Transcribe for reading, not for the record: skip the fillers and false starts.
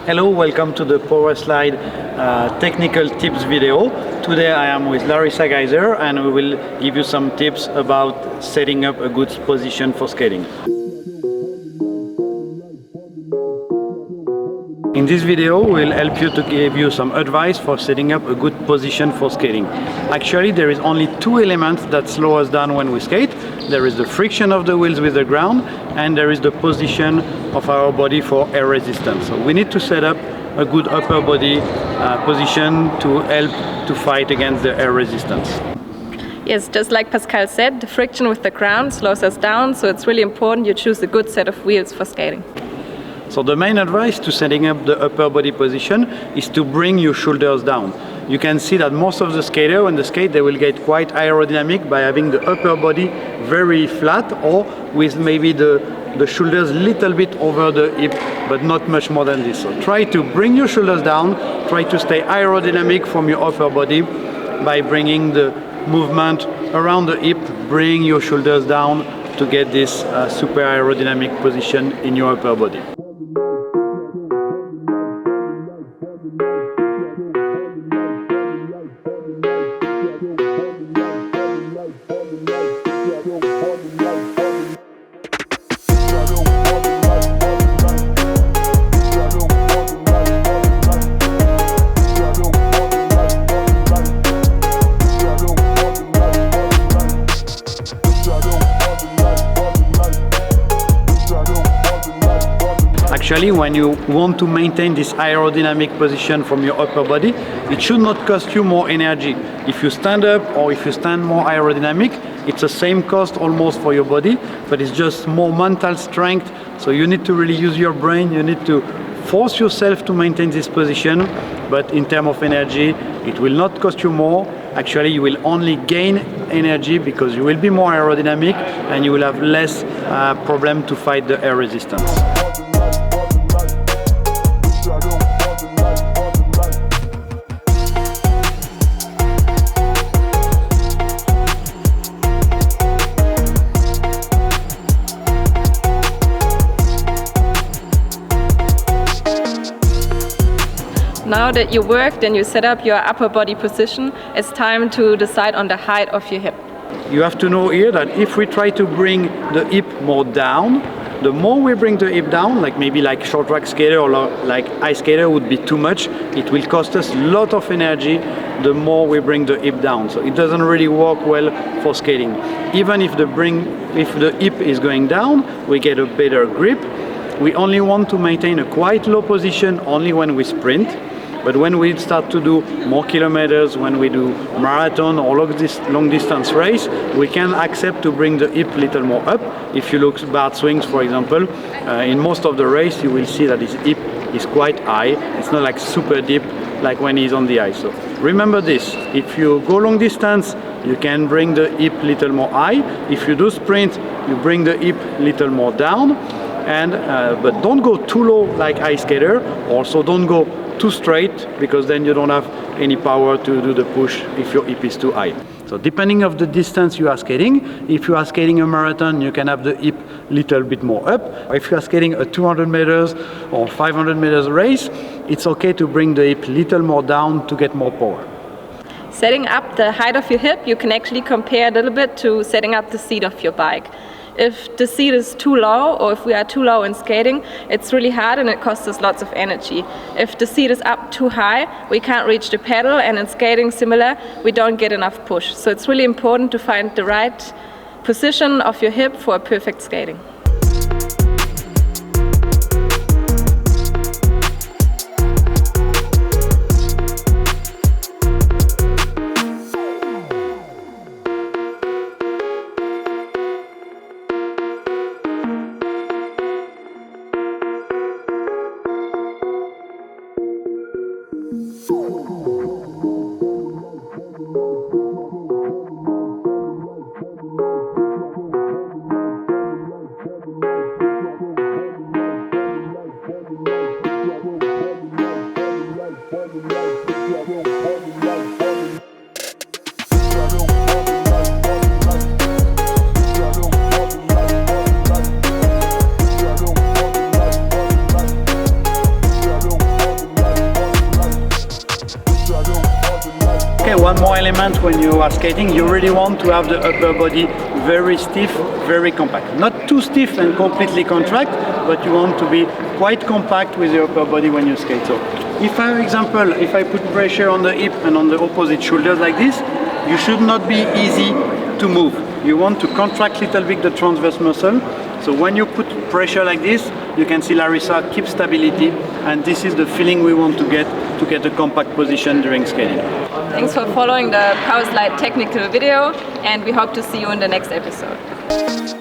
Hello, welcome to the Powerslide Technical Tips video. Today I am with Larissa Gaiser and we will give you some tips about setting up a good position for skating. In this video, we'll help you to give you some advice for setting up a good position for skating. Actually, there is only two elements that slow us down when we skate. There is the friction of the wheels with the ground, and there is the position of our body for air resistance. So we need to set up a good upper body position to help to fight against the air resistance. Yes, just like Pascal said, the friction with the ground slows us down, so it's really important you choose a good set of wheels for skating. So the main advice to setting up the upper body position is to bring your shoulders down. You can see that most of the skaters when they skate, they will get quite aerodynamic by having the upper body very flat or with maybe the shoulders a little bit over the hip, but not much more than this. So try to bring your shoulders down, try to stay aerodynamic from your upper body by bringing the movement around the hip, bring your shoulders down to get this super aerodynamic position in your upper body. Actually, when you want to maintain this aerodynamic position from your upper body, it should not cost you more energy. If you stand up or if you stand more aerodynamic, it's the same cost almost for your body, but it's just more mental strength. So you need to really use your brain, you need to force yourself to maintain this position, but in terms of energy, it will not cost you more. Actually, you will only gain energy because you will be more aerodynamic and you will have less problem to fight the air resistance. Now that you worked and you set up your upper body position, it's time to decide on the height of your hip. You have to know here that if we try to bring the hip more down, the more we bring the hip down, like maybe like short track skater or like ice skater would be too much, it will cost us a lot of energy the more we bring the hip down. So it doesn't really work well for skating. Even if the hip is going down, we get a better grip. We only want to maintain a quite low position only when we sprint. But when we start to do more kilometers, when we do marathon or long distance race, we can accept to bring the hip a little more up. If you look at Bart Swings, for example, in most of the race, you will see that his hip is quite high. It's not like super deep like when he's on the ice. So remember this, if you go long distance, you can bring the hip a little more high. If you do sprint, you bring the hip a little more down. But don't go too low like ice skater. Also don't go too straight because then you don't have any power to do the push if your hip is too high. So depending on the distance you are skating, if you are skating a marathon, you can have the hip a little bit more up. If you are skating a 200 meters or 500 meters race, it's okay to bring the hip a little more down to get more power. Setting up the height of your hip, you can actually compare a little bit to setting up the seat of your bike. If the seat is too low or if we are too low in skating, it's really hard and it costs us lots of energy. If the seat is up too high, we can't reach the pedal, and in skating similar, we don't get enough push. So it's really important to find the right position of your hip for a perfect skating. one more element when you are skating, you really want to have the upper body very stiff, very compact. Not too stiff and completely contract, but you want to be quite compact with your upper body when you skate. So if, for example, if I put pressure on the hip and on the opposite shoulders like this, you should not be easy to move. You want to contract a little bit the transverse muscle. So when you put pressure like this, you can see Larissa keep stability, and this is the feeling we want to get a compact position during skating. Thanks for following the Powerslide technical video, and we hope to see you in the next episode.